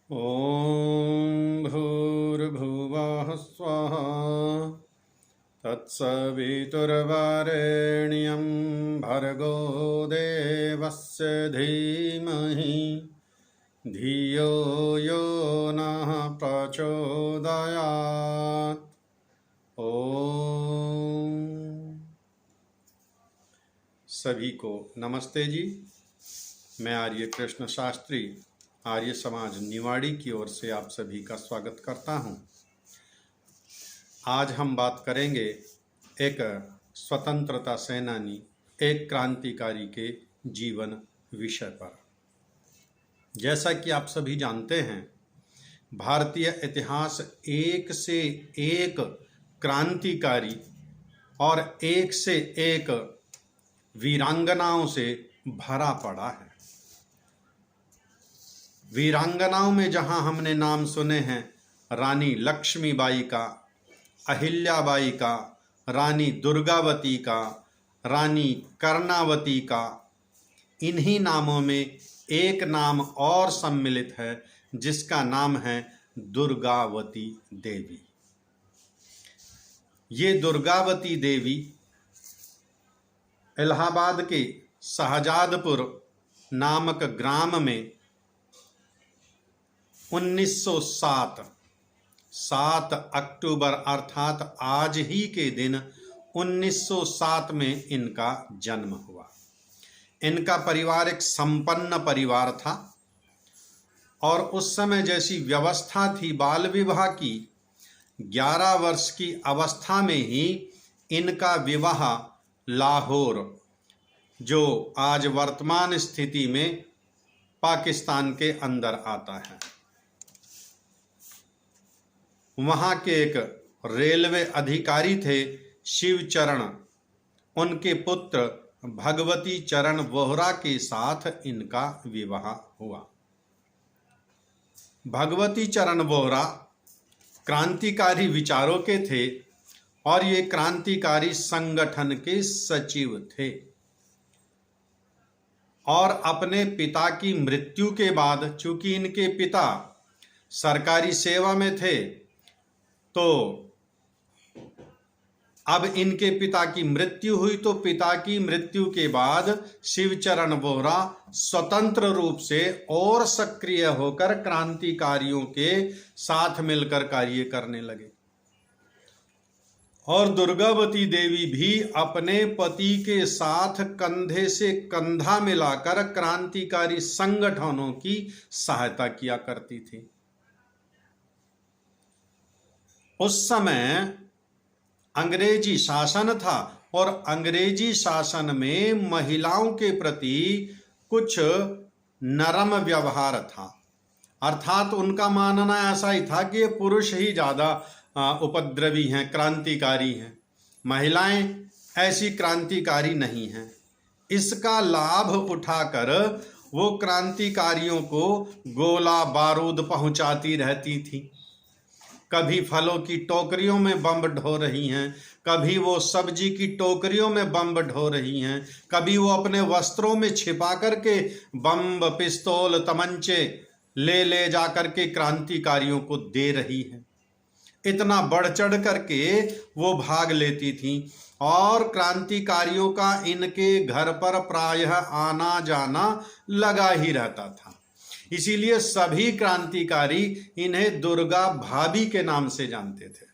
ॐ भूर्भुवः स्वः तत्सवितुर्वरेण्यं भर्गो देवस्य धीमहि धियो यो नः प्रचोदयात्। ओम सभी को नमस्ते जी। मैं आर्य कृष्ण शास्त्री आर्य समाज निवाड़ी की ओर से आप सभी का स्वागत करता हूं। आज हम बात करेंगे एक स्वतंत्रता सेनानी, एक क्रांतिकारी के जीवन विषय पर। जैसा कि आप सभी जानते हैं, भारतीय इतिहास एक से एक क्रांतिकारी और एक से एक वीरांगनाओं से भरा पड़ा है। वीरांगनाओं में जहां हमने नाम सुने हैं रानी लक्ष्मीबाई का, अहिल्याबाई का, रानी दुर्गावती का, रानी कर्णावती का, इन्हीं नामों में एक नाम और सम्मिलित है जिसका नाम है दुर्गावती देवी। ये दुर्गावती देवी इलाहाबाद के शाहजादपुर नामक ग्राम में 1907 7 अक्टूबर अर्थात आज ही के दिन 1907 में इनका जन्म हुआ। इनका परिवार एक संपन्न परिवार था और उस समय जैसी व्यवस्था थी बाल विवाह की, 11 वर्ष की अवस्था में ही इनका विवाह लाहौर, जो आज वर्तमान स्थिति में पाकिस्तान के अंदर आता है, वहाँ के एक रेलवे अधिकारी थे शिवचरण, उनके पुत्र भगवती चरण वोहरा के साथ इनका विवाह हुआ। भगवती चरण वोहरा क्रांतिकारी विचारों के थे और ये क्रांतिकारी संगठन के सचिव थे और अपने पिता की मृत्यु के बाद, चूंकि इनके पिता सरकारी सेवा में थे, तो अब इनके पिता की मृत्यु हुई, तो पिता की मृत्यु के बाद शिवचरण वोहरा स्वतंत्र रूप से और सक्रिय होकर क्रांतिकारियों के साथ मिलकर कार्य करने लगे। और दुर्गावती देवी भी अपने पति के साथ कंधे से कंधा मिलाकर क्रांतिकारी संगठनों की सहायता किया करती थी। उस समय अंग्रेजी शासन था और अंग्रेजी शासन में महिलाओं के प्रति कुछ नरम व्यवहार था, अर्थात उनका मानना ऐसा ही था कि ये पुरुष ही ज़्यादा उपद्रवी हैं, क्रांतिकारी हैं, महिलाएं ऐसी क्रांतिकारी नहीं हैं। इसका लाभ उठाकर वो क्रांतिकारियों को गोला बारूद पहुंचाती रहती थी। कभी फलों की टोकरियों में बम ढो रही हैं, कभी वो सब्जी की टोकरियों में बम ढो रही हैं, कभी वो अपने वस्त्रों में छिपा करके बम, पिस्तौल, तमंचे ले जा करके क्रांतिकारियों को दे रही हैं। इतना बढ़ चढ़ करके वो भाग लेती थी और क्रांतिकारियों का इनके घर पर प्रायः आना जाना लगा ही रहता था। इसीलिए सभी क्रांतिकारी इन्हें दुर्गा भाभी के नाम से जानते थे।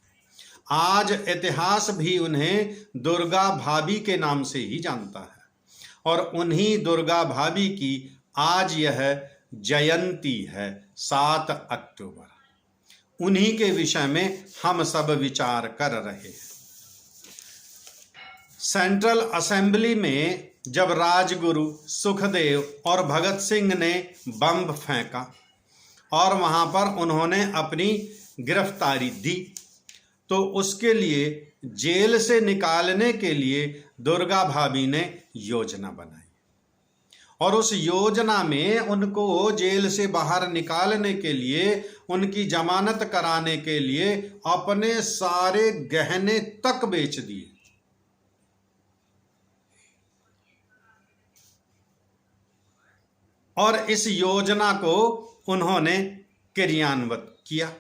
आज इतिहास भी उन्हें दुर्गा भाभी के नाम से ही जानता है और उन्हीं दुर्गा भाभी की आज यह जयंती है, 7 अक्टूबर। उन्हीं के विषय में हम सब विचार कर रहे हैं। सेंट्रल असेंबली में जब राजगुरु सुखदेव और भगत सिंह ने बम फेंका और वहां पर उन्होंने अपनी गिरफ्तारी दी, तो उसके लिए जेल से निकालने के लिए दुर्गा भाभी ने योजना बनाई और उस योजना में उनको जेल से बाहर निकालने के लिए, उनकी जमानत कराने के लिए अपने सारे गहने तक बेच दिए। और इस योजना को उन्होंने क्रियान्वित किया।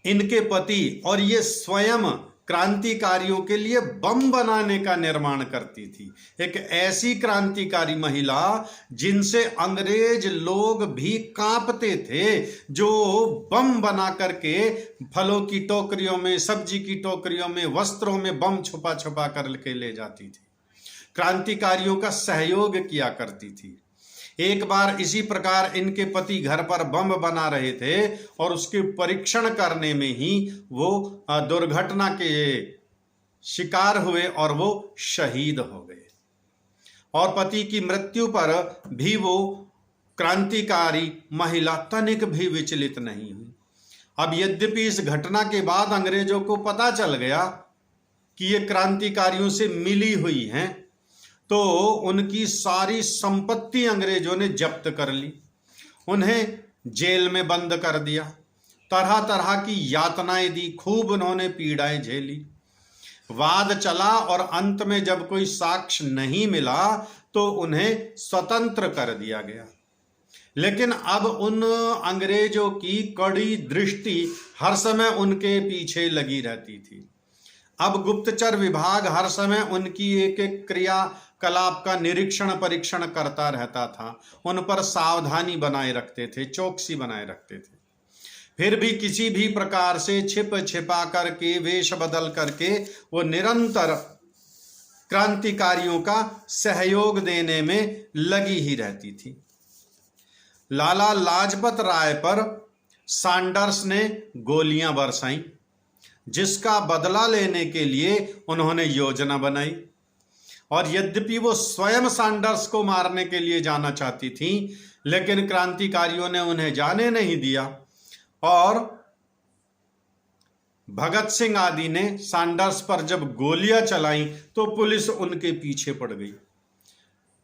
इनके पति और ये स्वयं क्रांतिकारियों के लिए बम बनाने का निर्माण करती थी। एक ऐसी क्रांतिकारी महिला जिनसे अंग्रेज लोग भी कांपते थे, जो बम बना करके फलों की टोकरियों में, सब्जी की टोकरियों में, वस्त्रों में बम छुपा छुपा करके ले जाती थी, क्रांतिकारियों का सहयोग किया करती थी। एक बार इसी प्रकार इनके पति घर पर बम बना रहे थे और उसके परीक्षण करने में ही वो दुर्घटना के शिकार हुए और वो शहीद हो गए। और पति की मृत्यु पर भी वो क्रांतिकारी महिला तनिक भी विचलित नहीं हुई। अब यद्यपि इस घटना के बाद अंग्रेजों को पता चल गया कि ये क्रांतिकारियों से मिली हुई हैं, तो उनकी सारी संपत्ति अंग्रेजों ने जब्त कर ली, उन्हें जेल में बंद कर दिया, तरह तरह की यातनाएं दी, खूब उन्होंने पीड़ाएं झेली। वाद चला और अंत में जब कोई साक्ष्य नहीं मिला तो उन्हें स्वतंत्र कर दिया गया। लेकिन अब उन अंग्रेजों की कड़ी दृष्टि हर समय उनके पीछे लगी रहती थी। अब गुप्तचर विभाग हर समय उनकी एक एक क्रियाकलाप का निरीक्षण परीक्षण करता रहता था, उन पर सावधानी बनाए रखते थे, चौकसी बनाए रखते थे। फिर भी किसी भी प्रकार से छिप छिपा करके, वेश बदल करके वो निरंतर क्रांतिकारियों का सहयोग देने में लगी ही रहती थी। लाला लाजपत राय पर सैंडर्स ने गोलियां बरसाईं, जिसका बदला लेने के लिए उन्होंने योजना बनाई। और यद्यपि वो स्वयं सैंडर्स को मारने के लिए जाना चाहती थी, लेकिन क्रांतिकारियों ने उन्हें जाने नहीं दिया और भगत सिंह आदि ने सैंडर्स पर जब गोलियां चलाई तो पुलिस उनके पीछे पड़ गई।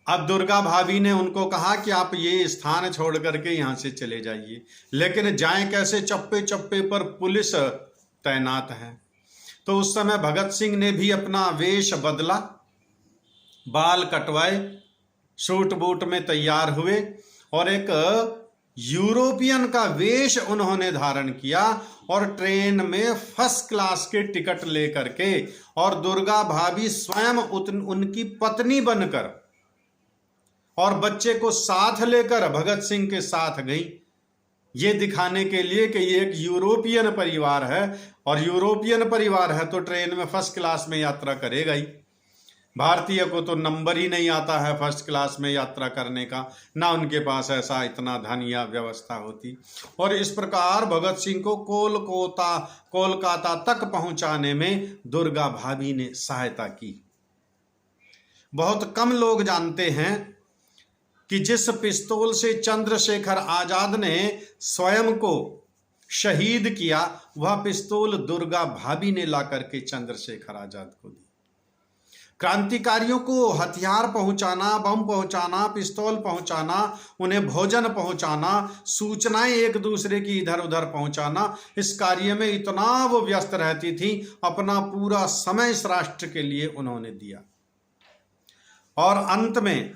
अब दुर्गा भाभी ने उनको कहा कि आप ये स्थान छोड़ करके यहां से चले जाइए, लेकिन जाएं कैसे, चप्पे चप्पे पर पुलिस तैनात है। तो उस समय भगत सिंह ने भी अपना वेश बदला, बाल कटवाए, सूट बूट में तैयार हुए और एक यूरोपियन का वेश उन्होंने धारण किया और ट्रेन में फर्स्ट क्लास के टिकट लेकर के, और दुर्गा भाभी स्वयं उनकी पत्नी बनकर और बच्चे को साथ लेकर भगत सिंह के साथ गई, ये दिखाने के लिए कि ये एक यूरोपियन परिवार है, और यूरोपियन परिवार है तो ट्रेन में फर्स्ट क्लास में यात्रा करेगा ही। भारतीय को तो नंबर ही नहीं आता है फर्स्ट क्लास में यात्रा करने का, ना उनके पास ऐसा इतना धन या व्यवस्था होती। और इस प्रकार भगत सिंह को कोलकाता तक पहुंचाने में दुर्गा भाभी ने सहायता की। बहुत कम लोग जानते हैं कि जिस पिस्तौल से चंद्रशेखर आजाद ने स्वयं को शहीद किया, वह पिस्तौल दुर्गा भाभी ने ला करके चंद्रशेखर आजाद को दी। क्रांतिकारियों को हथियार पहुंचाना, बम पहुंचाना, पिस्तौल पहुंचाना, उन्हें भोजन पहुंचाना, सूचनाएं एक दूसरे की इधर उधर पहुंचाना, इस कार्य में इतना वो व्यस्त रहती थी, अपना पूरा समय इस राष्ट्र के लिए उन्होंने दिया। और अंत में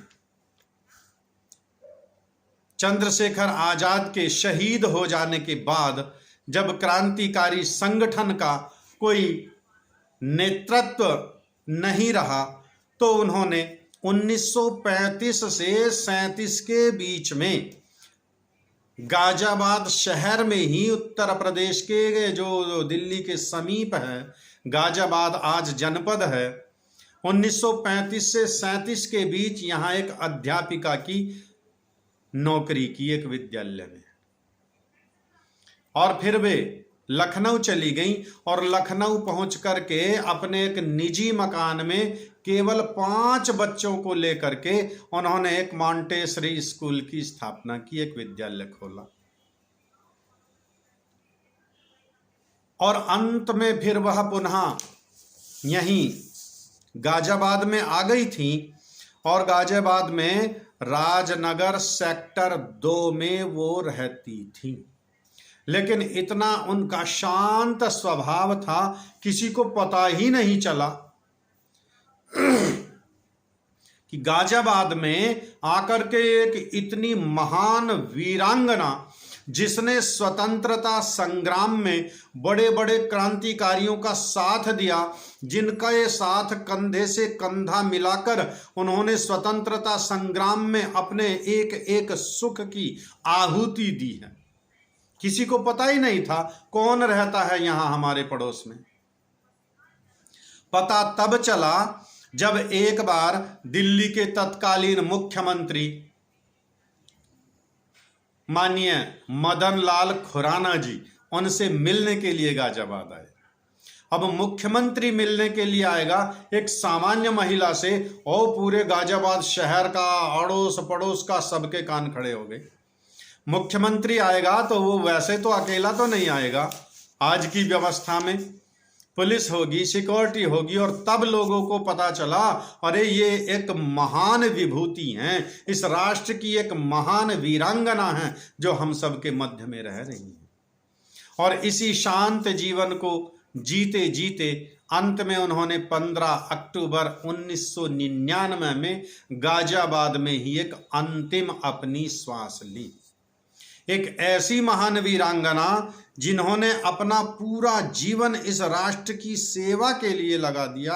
चंद्रशेखर आजाद के शहीद हो जाने के बाद जब क्रांतिकारी संगठन का कोई नेतृत्व नहीं रहा, तो उन्होंने 1935 से 37 के बीच में गाजियाबाद शहर में ही, उत्तर प्रदेश के जो दिल्ली के समीप है, गाजियाबाद आज जनपद है, 1935 से 37 के बीच यहाँ एक अध्यापिका की नौकरी की एक विद्यालय में। और फिर वे लखनऊ चली गई और लखनऊ पहुंच करके अपने एक निजी मकान में केवल 5 बच्चों को लेकर के उन्होंने एक मॉन्टेसरी स्कूल की स्थापना की, एक विद्यालय खोला। और अंत में फिर वह पुनः यहीं गाजियाबाद में आ गई थी और गाजियाबाद में राजनगर सेक्टर 2 में वो रहती थी। लेकिन इतना उनका शांत स्वभाव था, किसी को पता ही नहीं चला कि गाजियाबाद में आकर के एक इतनी महान वीरांगना, जिसने स्वतंत्रता संग्राम में बड़े बड़े क्रांतिकारियों का साथ दिया, जिनका ये साथ कंधे से कंधा मिलाकर उन्होंने स्वतंत्रता संग्राम में अपने एक एक सुख की आहुति दी है, किसी को पता ही नहीं था कौन रहता है यहां हमारे पड़ोस में। पता तब चला जब एक बार दिल्ली के तत्कालीन मुख्यमंत्री माननीय मदन लाल खुराना जी उनसे मिलने के लिए गाजियाबाद आए। अब मुख्यमंत्री मिलने के लिए आएगा एक सामान्य महिला से, और पूरे गाजियाबाद शहर का, अड़ोस पड़ोस का सबके कान खड़े हो गए। मुख्यमंत्री आएगा तो वो वैसे तो अकेला तो नहीं आएगा, आज की व्यवस्था में पुलिस होगी, सिक्योरिटी होगी, और तब लोगों को पता चला अरे ये एक महान विभूति हैं, इस राष्ट्र की एक महान वीरांगना है जो हम सबके मध्य में रह रही हैं। और इसी शांत जीवन को जीते जीते अंत में उन्होंने 15 अक्टूबर 1999 में गाजियाबाद में ही एक अंतिम अपनी श्वास ली। एक ऐसी महान वीरांगना जिन्होंने अपना पूरा जीवन इस राष्ट्र की सेवा के लिए लगा दिया,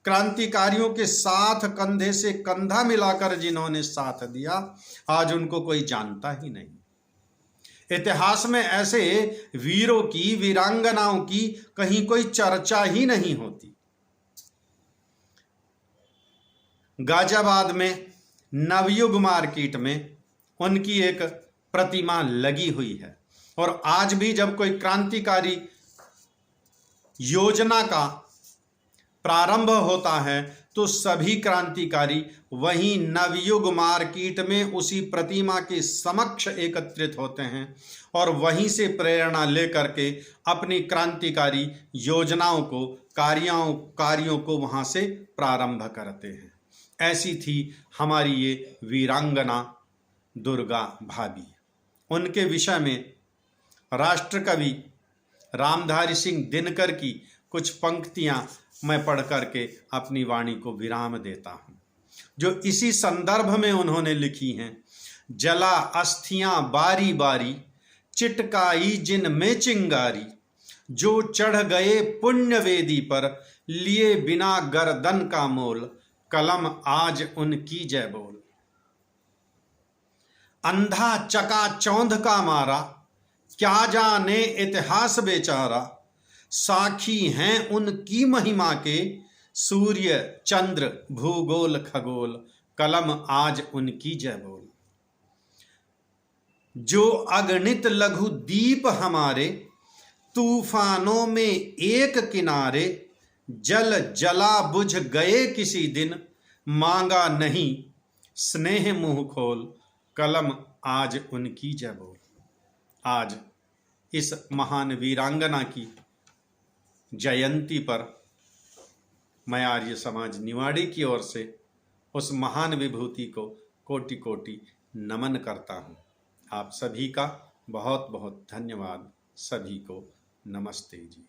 क्रांतिकारियों के साथ कंधे से कंधा मिलाकर जिन्होंने साथ दिया, आज उनको कोई जानता ही नहीं। इतिहास में ऐसे वीरों की, वीरांगनाओं की कहीं कोई चर्चा ही नहीं होती। गाजियाबाद में नवयुग मार्केट में उनकी एक प्रतिमा लगी हुई है, और आज भी जब कोई क्रांतिकारी योजना का प्रारंभ होता है तो सभी क्रांतिकारी वहीं नवयुग मार्केट में उसी प्रतिमा के समक्ष एकत्रित होते हैं और वहीं से प्रेरणा लेकर के अपनी क्रांतिकारी योजनाओं को, कार्यों को वहां से प्रारंभ करते हैं। ऐसी थी हमारी ये वीरांगना दुर्गा भाभी। उनके विषय में राष्ट्र कवि रामधारी सिंह दिनकर की कुछ पंक्तियां मैं पढ़ करके अपनी वाणी को विराम देता हूं, जो इसी संदर्भ में उन्होंने लिखी हैं। जला अस्थियां बारी बारी, चिटकाई जिन में चिंगारी, जो चढ़ गए पुण्य वेदी पर, लिए बिना गर्दन का मोल, कलम आज उनकी जय बोल। अंधा चकाचौंध का मारा, क्या जाने इतिहास बेचारा, साखी हैं उनकी महिमा के, सूर्य चंद्र भूगोल खगोल, कलम आज उनकी जय बोल। जो अगणित लघु दीप हमारे, तूफानों में एक किनारे, जल जला बुझ गए किसी दिन, मांगा नहीं स्नेह मुंह खोल, कलम आज उनकी जय बोल। आज इस महान वीरांगना की जयंती पर मैं आर्य समाज निवाड़ी की ओर से उस महान विभूति को कोटि कोटि नमन करता हूँ। आप सभी का बहुत बहुत धन्यवाद। सभी को नमस्ते जी।